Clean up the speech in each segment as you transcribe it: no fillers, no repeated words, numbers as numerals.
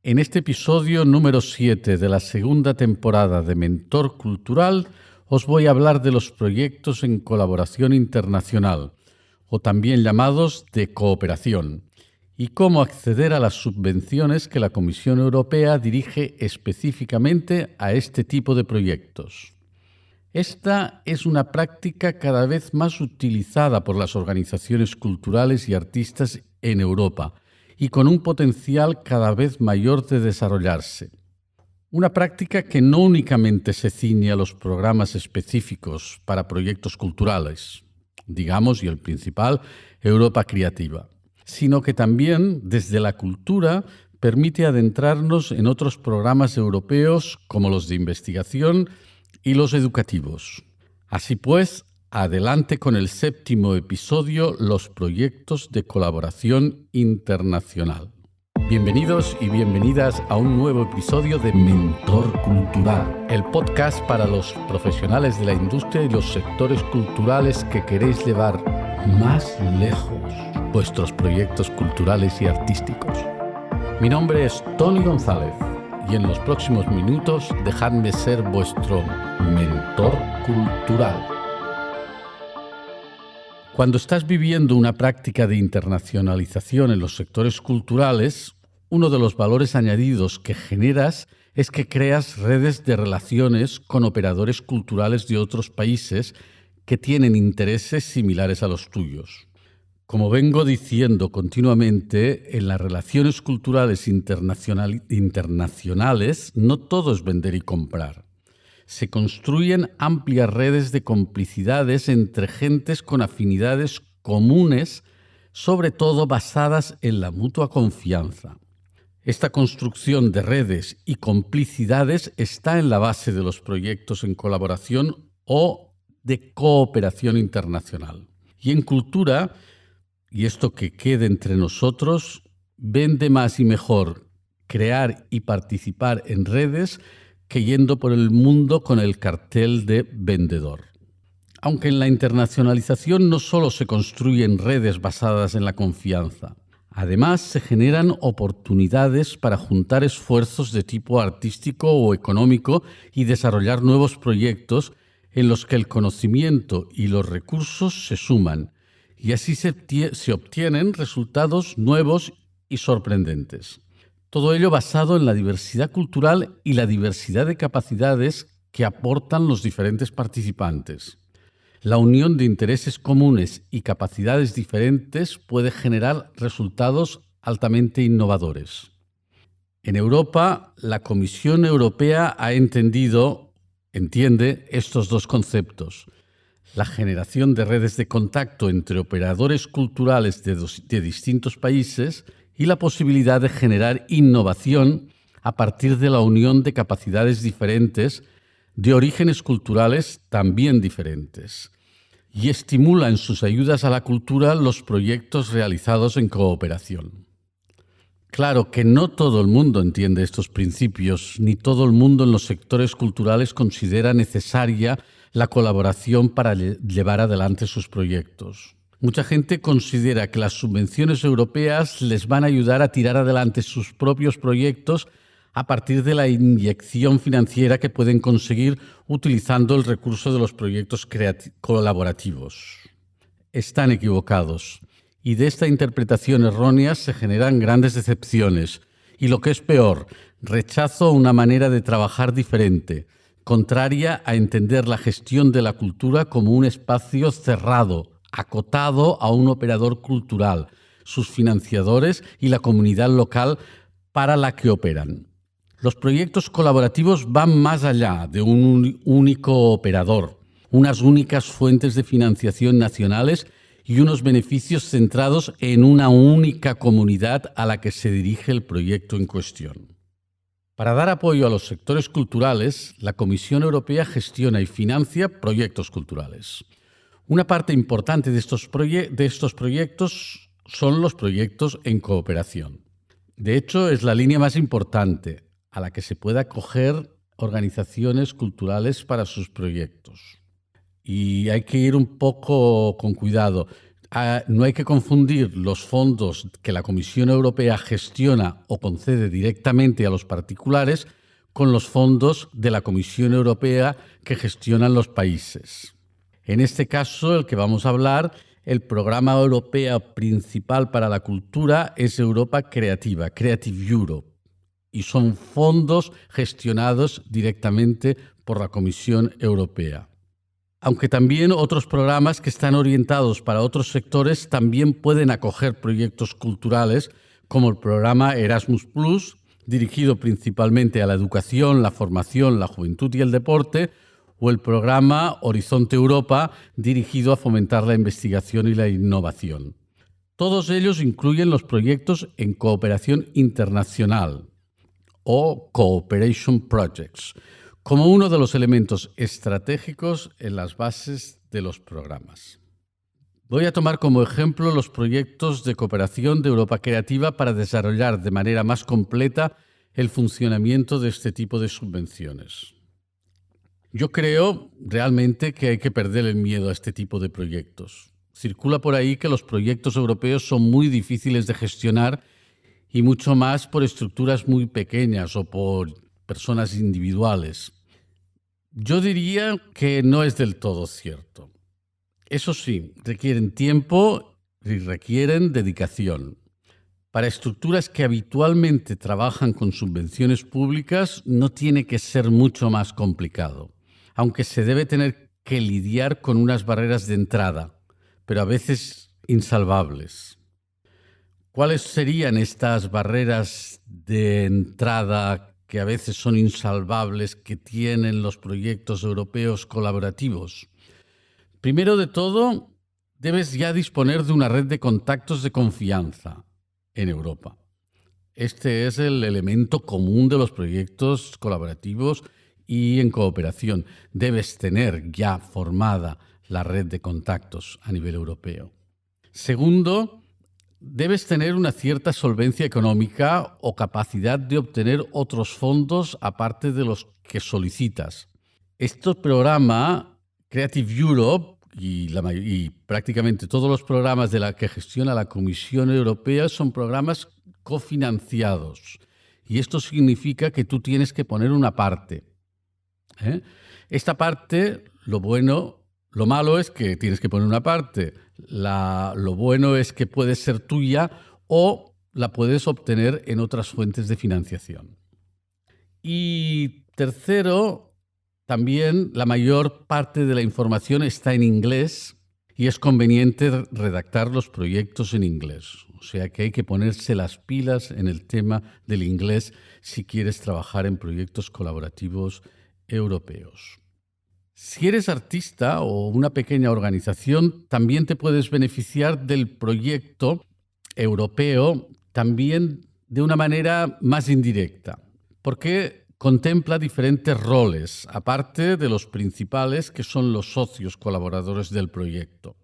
En este episodio número 7 de la segunda temporada de Mentor Cultural os voy a hablar de los proyectos en colaboración internacional, o también llamados de cooperación, y cómo acceder a las subvenciones que la Comisión Europea dirige específicamente a este tipo de proyectos. Esta es una práctica cada vez más utilizada por las organizaciones culturales y artistas en Europa, y con un potencial cada vez mayor de desarrollarse. Una práctica que no únicamente se ciñe a los programas específicos para proyectos culturales, digamos, y el principal, Europa Creativa, sino que también, desde la cultura, permite adentrarnos en otros programas europeos como los de investigación y los educativos. Así pues, adelante con el 7º episodio, los proyectos de colaboración internacional. Bienvenidos y bienvenidas a un nuevo episodio de Mentor Cultural, el podcast para los profesionales de la industria y los sectores culturales que queréis llevar más lejos vuestros proyectos culturales y artísticos. Mi nombre es Tony González y en los próximos minutos dejadme ser vuestro mentor cultural. Cuando estás viviendo una práctica de internacionalización en los sectores culturales, uno de los valores añadidos que generas es que creas redes de relaciones con operadores culturales de otros países que tienen intereses similares a los tuyos. Como vengo diciendo continuamente, en las relaciones culturales internacionales no todo es vender y comprar. Se construyen amplias redes de complicidades entre gentes con afinidades comunes, sobre todo basadas en la mutua confianza. Esta construcción de redes y complicidades está en la base de los proyectos en colaboración o de cooperación internacional. Y en cultura, y esto que quede entre nosotros, vende más y mejor crear y participar en redes que yendo por el mundo con el cartel de vendedor. Aunque en la internacionalización no solo se construyen redes basadas en la confianza, además se generan oportunidades para juntar esfuerzos de tipo artístico o económico y desarrollar nuevos proyectos en los que el conocimiento y los recursos se suman, y así se obtienen resultados nuevos y sorprendentes. Todo ello basado en la diversidad cultural y la diversidad de capacidades que aportan los diferentes participantes. La unión de intereses comunes y capacidades diferentes puede generar resultados altamente innovadores. En Europa, la Comisión Europea entiende estos dos conceptos: la generación de redes de contacto entre operadores culturales de distintos países y la posibilidad de generar innovación a partir de la unión de capacidades diferentes, de orígenes culturales también diferentes, y estimula en sus ayudas a la cultura los proyectos realizados en cooperación. Claro que no todo el mundo entiende estos principios, ni todo el mundo en los sectores culturales considera necesaria la colaboración para llevar adelante sus proyectos. Mucha gente considera que las subvenciones europeas les van a ayudar a tirar adelante sus propios proyectos a partir de la inyección financiera que pueden conseguir utilizando el recurso de los proyectos colaborativos. Están equivocados, y de esta interpretación errónea se generan grandes decepciones y, lo que es peor, rechazo a una manera de trabajar diferente, contraria a entender la gestión de la cultura como un espacio cerrado, acotado a un operador cultural, sus financiadores y la comunidad local para la que operan. Los proyectos colaborativos van más allá de un único operador, unas únicas fuentes de financiación nacionales y unos beneficios centrados en una única comunidad a la que se dirige el proyecto en cuestión. Para dar apoyo a los sectores culturales, la Comisión Europea gestiona y financia proyectos culturales. Una parte importante de estos proyectos son los proyectos en cooperación. De hecho, es la línea más importante a la que se puede acoger organizaciones culturales para sus proyectos. Y hay que ir un poco con cuidado. No hay que confundir los fondos que la Comisión Europea gestiona o concede directamente a los particulares con los fondos de la Comisión Europea que gestionan los países. En este caso, el que vamos a hablar, el programa europeo principal para la cultura es Europa Creativa, Creative Europe, y son fondos gestionados directamente por la Comisión Europea. Aunque también otros programas que están orientados para otros sectores también pueden acoger proyectos culturales, como el programa Erasmus+, dirigido principalmente a la educación, la formación, la juventud y el deporte, o el programa Horizonte Europa, dirigido a fomentar la investigación y la innovación. Todos ellos incluyen los proyectos en cooperación internacional o Cooperation Projects, como uno de los elementos estratégicos en las bases de los programas. Voy a tomar como ejemplo los proyectos de cooperación de Europa Creativa para desarrollar de manera más completa el funcionamiento de este tipo de subvenciones. Yo creo realmente que hay que perder el miedo a este tipo de proyectos. Circula por ahí que los proyectos europeos son muy difíciles de gestionar y mucho más por estructuras muy pequeñas o por personas individuales. Yo diría que no es del todo cierto. Eso sí, requieren tiempo y requieren dedicación. Para estructuras que habitualmente trabajan con subvenciones públicas no tiene que ser mucho más complicado, aunque se debe tener que lidiar con unas barreras de entrada, pero a veces insalvables. ¿Cuáles serían estas barreras de entrada que a veces son insalvables que tienen los proyectos europeos colaborativos? Primero de todo, debes ya disponer de una red de contactos de confianza en Europa. Este es el elemento común de los proyectos colaborativos y en cooperación. Debes tener ya formada la red de contactos a nivel europeo. Segundo, debes tener una cierta solvencia económica o capacidad de obtener otros fondos aparte de los que solicitas. Este programa Creative Europe y prácticamente todos los programas de la que gestiona la Comisión Europea son programas cofinanciados. Y esto significa que tú tienes que poner una parte. Esta parte, lo malo es que tienes que poner una parte. Lo bueno es que puede ser tuya o la puedes obtener en otras fuentes de financiación. Y tercero, también la mayor parte de la información está en inglés y es conveniente redactar los proyectos en inglés. O sea que hay que ponerse las pilas en el tema del inglés si quieres trabajar en proyectos colaborativos europeos. Si eres artista o una pequeña organización, también te puedes beneficiar del proyecto europeo también de una manera más indirecta, porque contempla diferentes roles, aparte de los principales que son los socios colaboradores del proyecto.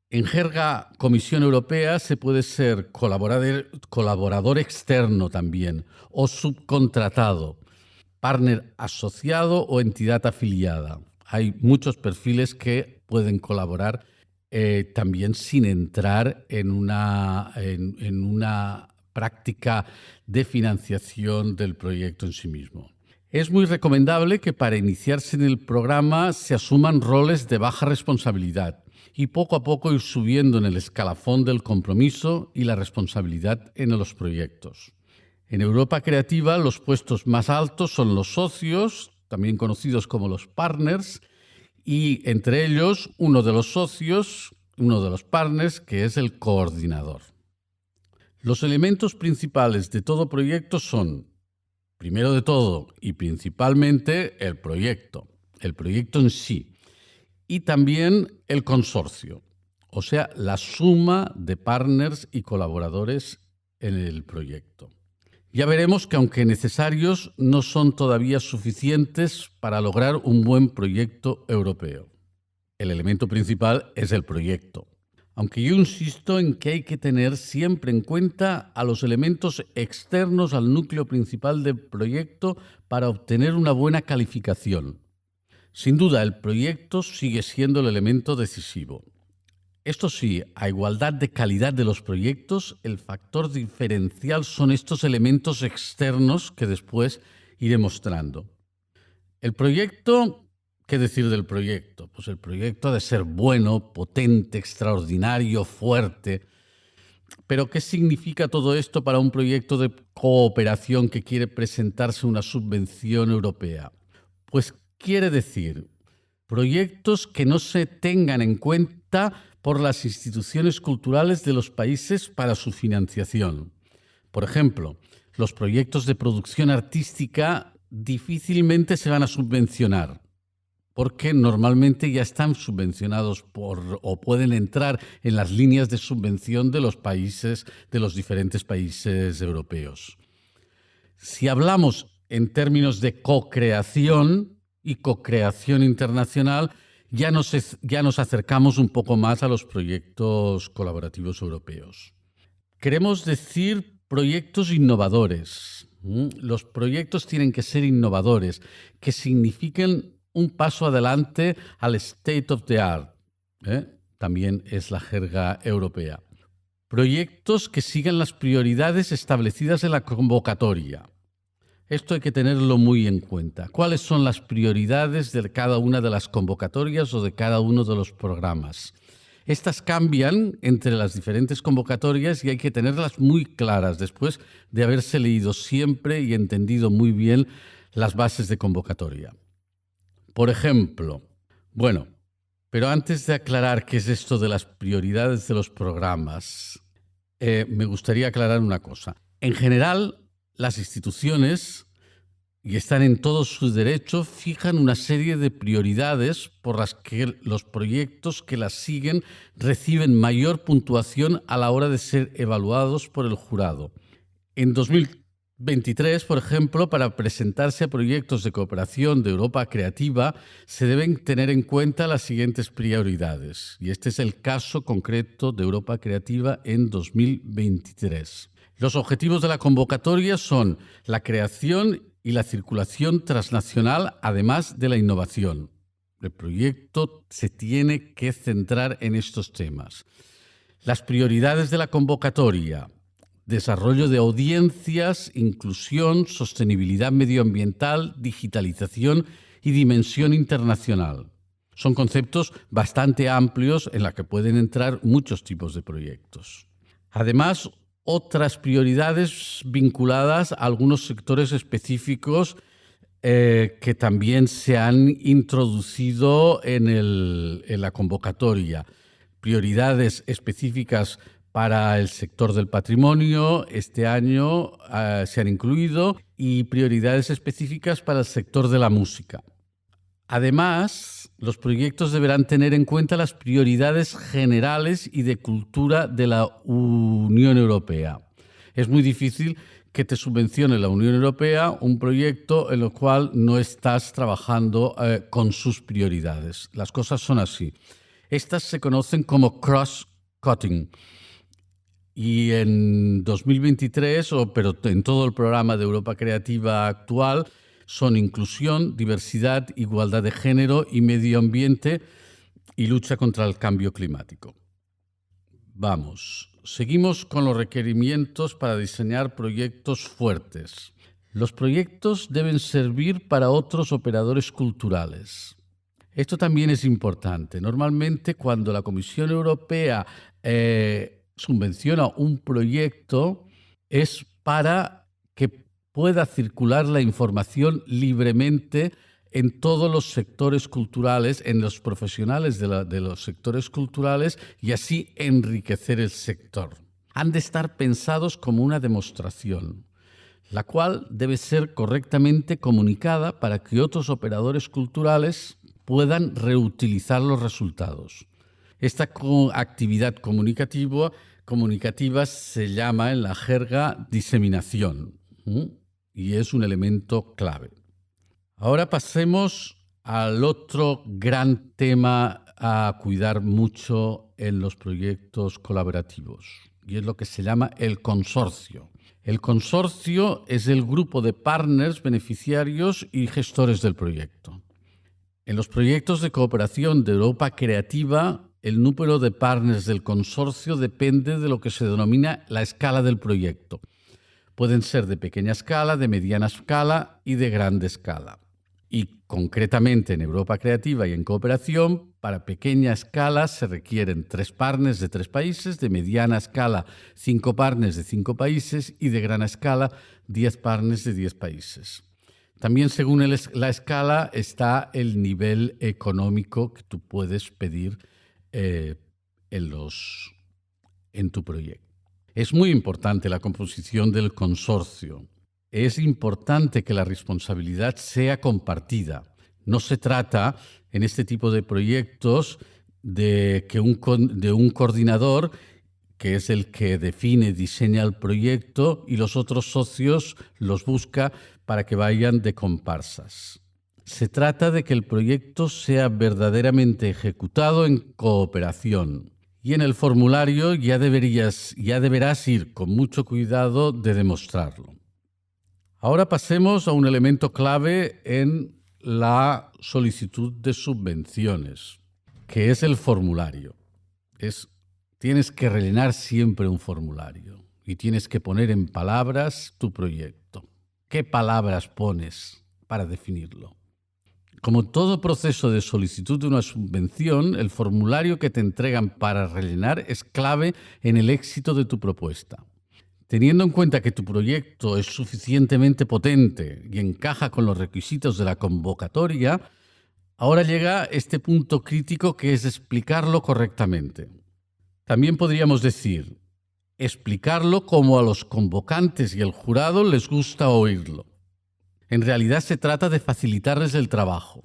En jerga Comisión Europea se puede ser colaborador externo también o subcontratado, partner asociado o entidad afiliada. Hay muchos perfiles que pueden colaborar también sin entrar en una práctica de financiación del proyecto en sí mismo. Es muy recomendable que para iniciarse en el programa se asuman roles de baja responsabilidad y poco a poco ir subiendo en el escalafón del compromiso y la responsabilidad en los proyectos. En Europa Creativa los puestos más altos son los socios, también conocidos como los partners, y entre ellos uno de los partners, que es el coordinador. Los elementos principales de todo proyecto son, primero de todo y principalmente, el proyecto en sí, y también el consorcio, o sea, la suma de partners y colaboradores en el proyecto. Ya veremos que aunque necesarios, no son todavía suficientes para lograr un buen proyecto europeo. El elemento principal es el proyecto. Aunque yo insisto en que hay que tener siempre en cuenta a los elementos externos al núcleo principal del proyecto para obtener una buena calificación. Sin duda, el proyecto sigue siendo el elemento decisivo. Esto sí, a igualdad de calidad de los proyectos, el factor diferencial son estos elementos externos que después iré mostrando. El proyecto, ¿qué decir del proyecto? Pues el proyecto ha de ser bueno, potente, extraordinario, fuerte. Pero ¿qué significa todo esto para un proyecto de cooperación que quiere presentarse una subvención europea? Pues quiere decir proyectos que no se tengan en cuenta por las instituciones culturales de los países para su financiación. Por ejemplo, los proyectos de producción artística difícilmente se van a subvencionar, porque normalmente ya están subvencionados o pueden entrar en las líneas de subvención de los diferentes países europeos. Si hablamos en términos de co-creación y co-creación internacional, ya nos acercamos un poco más a los proyectos colaborativos europeos. Queremos decir proyectos innovadores. Los proyectos tienen que ser innovadores, que signifiquen un paso adelante al state of the art. También es la jerga europea. Proyectos que sigan las prioridades establecidas en la convocatoria. Esto hay que tenerlo muy en cuenta. ¿Cuáles son las prioridades de cada una de las convocatorias o de cada uno de los programas? Estas cambian entre las diferentes convocatorias y hay que tenerlas muy claras después de haberse leído siempre y entendido muy bien las bases de convocatoria. Por ejemplo, pero antes de aclarar qué es esto de las prioridades de los programas, me gustaría aclarar una cosa. En general, las instituciones, y están en todo su derecho, fijan una serie de prioridades por las que los proyectos que las siguen reciben mayor puntuación a la hora de ser evaluados por el jurado. En 2023, por ejemplo, para presentarse a proyectos de cooperación de Europa Creativa, se deben tener en cuenta las siguientes prioridades. Y este es el caso concreto de Europa Creativa en 2023. Los objetivos de la convocatoria son la creación y la circulación transnacional, además de la innovación. El proyecto se tiene que centrar en estos temas. Las prioridades de la convocatoria: desarrollo de audiencias, inclusión, sostenibilidad medioambiental, digitalización y dimensión internacional. Son conceptos bastante amplios en los que pueden entrar muchos tipos de proyectos. Además, otras prioridades vinculadas a algunos sectores específicos que también se han introducido en la convocatoria. Prioridades específicas para el sector del patrimonio, este año se han incluido, y prioridades específicas para el sector de la música. Además, los proyectos deberán tener en cuenta las prioridades generales y de cultura de la Unión Europea. Es muy difícil que te subvencione la Unión Europea un proyecto en el cual no estás trabajando con sus prioridades. Las cosas son así. Estas se conocen como cross-cutting. Y en 2023, pero en todo el programa de Europa Creativa actual, son inclusión, diversidad, igualdad de género y medio ambiente y lucha contra el cambio climático. Seguimos con los requerimientos para diseñar proyectos fuertes. Los proyectos deben servir para otros operadores culturales. Esto también es importante. Normalmente, cuando la Comisión Europea subvenciona un proyecto, es para que pueda circular la información libremente en todos los sectores culturales, en los profesionales de los sectores culturales, y así enriquecer el sector. Han de estar pensados como una demostración, la cual debe ser correctamente comunicada para que otros operadores culturales puedan reutilizar los resultados. Esta actividad comunicativa se llama en la jerga diseminación. Y es un elemento clave. Ahora pasemos al otro gran tema a cuidar mucho en los proyectos colaborativos, y es lo que se llama el consorcio. El consorcio es el grupo de partners, beneficiarios y gestores del proyecto. En los proyectos de cooperación de Europa Creativa, el número de partners del consorcio depende de lo que se denomina la escala del proyecto. Pueden ser de pequeña escala, de mediana escala y de grande escala. Y concretamente en Europa Creativa y en Cooperación, para pequeña escala se requieren 3 partners de 3 países, de mediana escala 5 partners de 5 países y de gran escala 10 partners de 10 países. También según la escala está el nivel económico que tú puedes pedir en tu proyecto. Es muy importante la composición del consorcio. Es importante que la responsabilidad sea compartida. No se trata, en este tipo de proyectos, de un coordinador, que es el que define, diseña el proyecto, y los otros socios los busca para que vayan de comparsas. Se trata de que el proyecto sea verdaderamente ejecutado en cooperación. Y en el formulario ya deberás ir con mucho cuidado de demostrarlo. Ahora pasemos a un elemento clave en la solicitud de subvenciones, que es el formulario. Tienes que rellenar siempre un formulario y tienes que poner en palabras tu proyecto. ¿Qué palabras pones para definirlo? Como todo proceso de solicitud de una subvención, el formulario que te entregan para rellenar es clave en el éxito de tu propuesta. Teniendo en cuenta que tu proyecto es suficientemente potente y encaja con los requisitos de la convocatoria, ahora llega este punto crítico que es explicarlo correctamente. También podríamos decir, explicarlo como a los convocantes y el jurado les gusta oírlo. En realidad se trata de facilitarles el trabajo.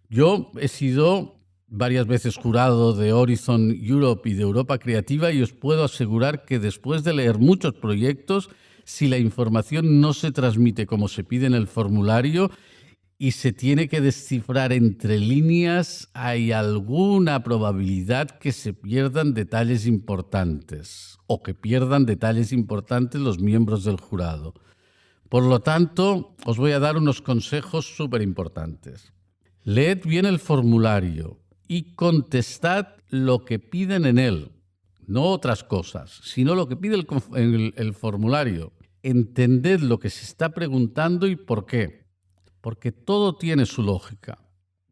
Yo he sido varias veces jurado de Horizon Europe y de Europa Creativa y os puedo asegurar que después de leer muchos proyectos, si la información no se transmite como se pide en el formulario y se tiene que descifrar entre líneas, hay alguna probabilidad que se pierdan detalles importantes o que pierdan detalles importantes los miembros del jurado. Por lo tanto, os voy a dar unos consejos súper importantes. Leed bien el formulario y contestad lo que piden en él, no otras cosas, sino lo que pide el formulario. Entended lo que se está preguntando y por qué, porque todo tiene su lógica.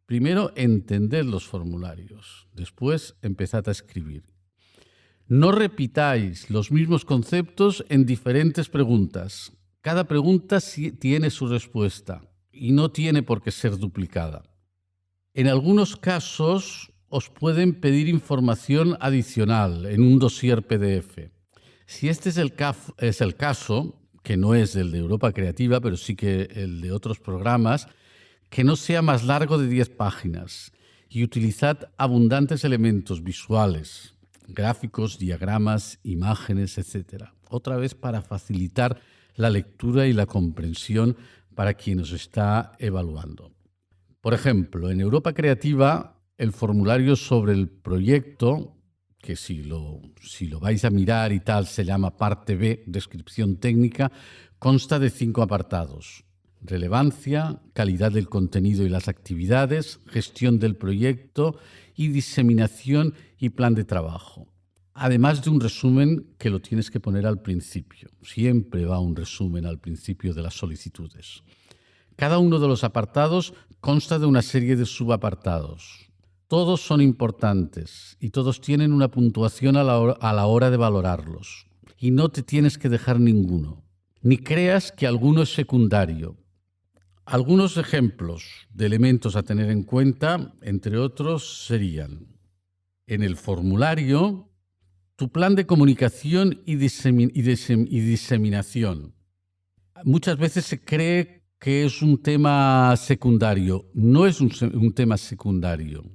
Primero, entended los formularios, después empezad a escribir. No repitáis los mismos conceptos en diferentes preguntas. Cada pregunta tiene su respuesta y no tiene por qué ser duplicada. En algunos casos os pueden pedir información adicional en un dossier PDF. Si este es el caso, que no es el de Europa Creativa, pero sí que el de otros programas, que no sea más largo de 10 páginas y utilizad abundantes elementos visuales, gráficos, diagramas, imágenes, etc. Otra vez para facilitar la lectura y la comprensión para quien os está evaluando. Por ejemplo, en Europa Creativa, el formulario sobre el proyecto, que si lo vais a mirar y tal, se llama parte B, descripción técnica, consta de 5 apartados. Relevancia, calidad del contenido y las actividades, gestión del proyecto y diseminación y plan de trabajo. Además de un resumen que lo tienes que poner al principio. Siempre va un resumen al principio de las solicitudes. Cada uno de los apartados consta de una serie de subapartados. Todos son importantes y todos tienen una puntuación a la hora de valorarlos. Y no te tienes que dejar ninguno. Ni creas que alguno es secundario. Algunos ejemplos de elementos a tener en cuenta, entre otros, serían: en el formulario, tu plan de comunicación y diseminación. Muchas veces se cree que es un tema secundario. No es un tema secundario.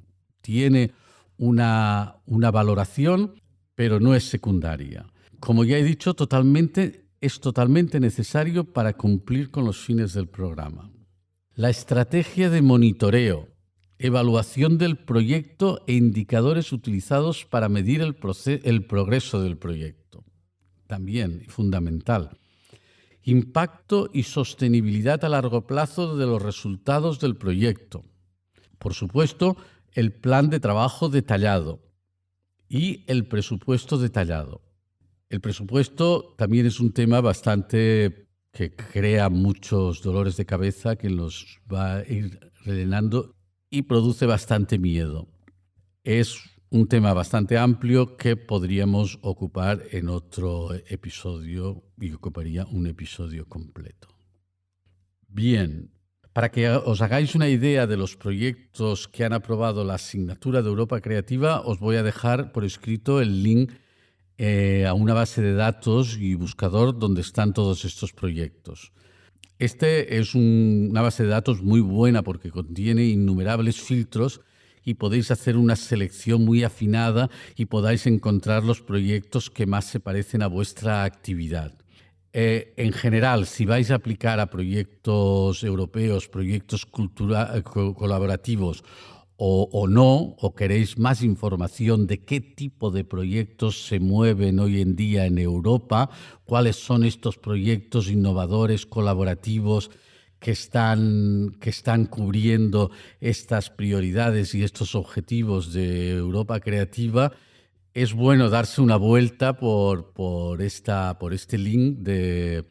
Tiene una valoración, pero no es secundaria. Como ya he dicho, es totalmente necesario para cumplir con los fines del programa. La estrategia de monitoreo, evaluación del proyecto e indicadores utilizados para medir el progreso del proyecto. También fundamental. Impacto y sostenibilidad a largo plazo de los resultados del proyecto. Por supuesto, el plan de trabajo detallado. y el presupuesto detallado. El presupuesto también es un tema bastante que crea muchos dolores de cabeza, que los va a ir rellenando y produce bastante miedo. Es un tema bastante amplio que podríamos ocupar en otro episodio y ocuparía un episodio completo. Bien, para que os hagáis una idea de los proyectos que han aprobado la asignatura de Europa Creativa, os voy a dejar por escrito el link a una base de datos y buscador donde están todos estos proyectos. Este es una base de datos muy buena porque contiene innumerables filtros y podéis hacer una selección muy afinada y podáis encontrar los proyectos que más se parecen a vuestra actividad. En general, si vais a aplicar a proyectos europeos, proyectos colaborativos o no, o queréis más información de qué tipo de proyectos se mueven hoy en día en Europa, cuáles son estos proyectos innovadores, colaborativos, que están cubriendo estas prioridades y estos objetivos de Europa Creativa, es bueno darse una vuelta por este link de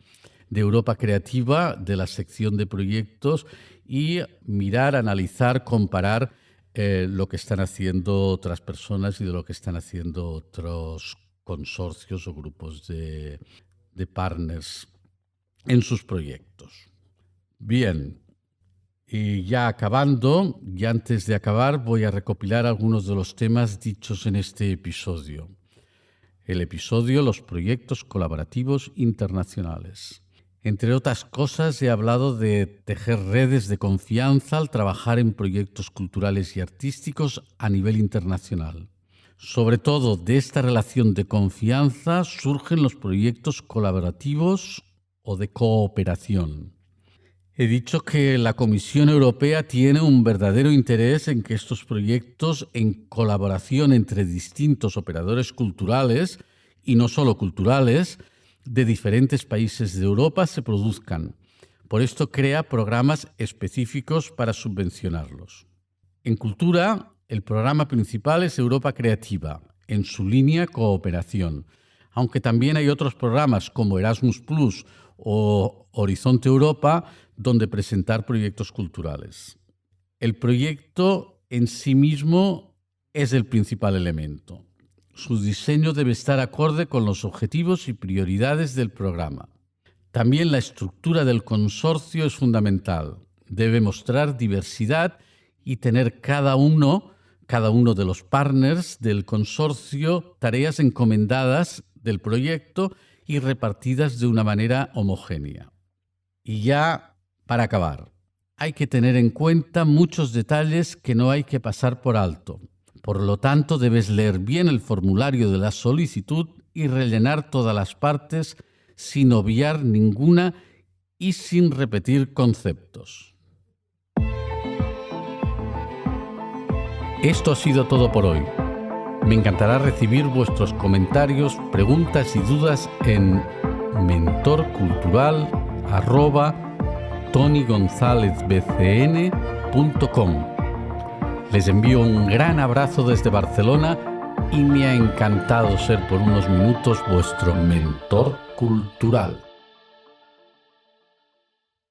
Europa Creativa, de la sección de proyectos, y mirar, analizar, comparar lo que están haciendo otras personas y de lo que están haciendo otros consorcios o grupos de partners en sus proyectos. Bien, y ya acabando, y antes de acabar, voy a recopilar algunos de los temas dichos en este episodio. El episodio Los proyectos colaborativos internacionales. Entre otras cosas, he hablado de tejer redes de confianza al trabajar en proyectos culturales y artísticos a nivel internacional. Sobre todo, de esta relación de confianza surgen los proyectos colaborativos o de cooperación. He dicho que la Comisión Europea tiene un verdadero interés en que estos proyectos en colaboración entre distintos operadores culturales, y no solo culturales, de diferentes países de Europa se produzcan. Por esto crea programas específicos para subvencionarlos. En cultura, el programa principal es Europa Creativa, en su línea Cooperación, aunque también hay otros programas como Erasmus Plus o Horizonte Europa, donde presentar proyectos culturales. El proyecto en sí mismo es el principal elemento. Su diseño debe estar acorde con los objetivos y prioridades del programa. También la estructura del consorcio es fundamental. Debe mostrar diversidad y tener cada uno de los partners del consorcio tareas encomendadas del proyecto y repartidas de una manera homogénea. Y ya, para acabar, hay que tener en cuenta muchos detalles que no hay que pasar por alto. Por lo tanto, debes leer bien el formulario de la solicitud y rellenar todas las partes sin obviar ninguna y sin repetir conceptos. Esto ha sido todo por hoy. Me encantará recibir vuestros comentarios, preguntas y dudas en mentorcultural@tonygonzalezbcn.com. Les envío un gran abrazo desde Barcelona y me ha encantado ser por unos minutos vuestro mentor cultural.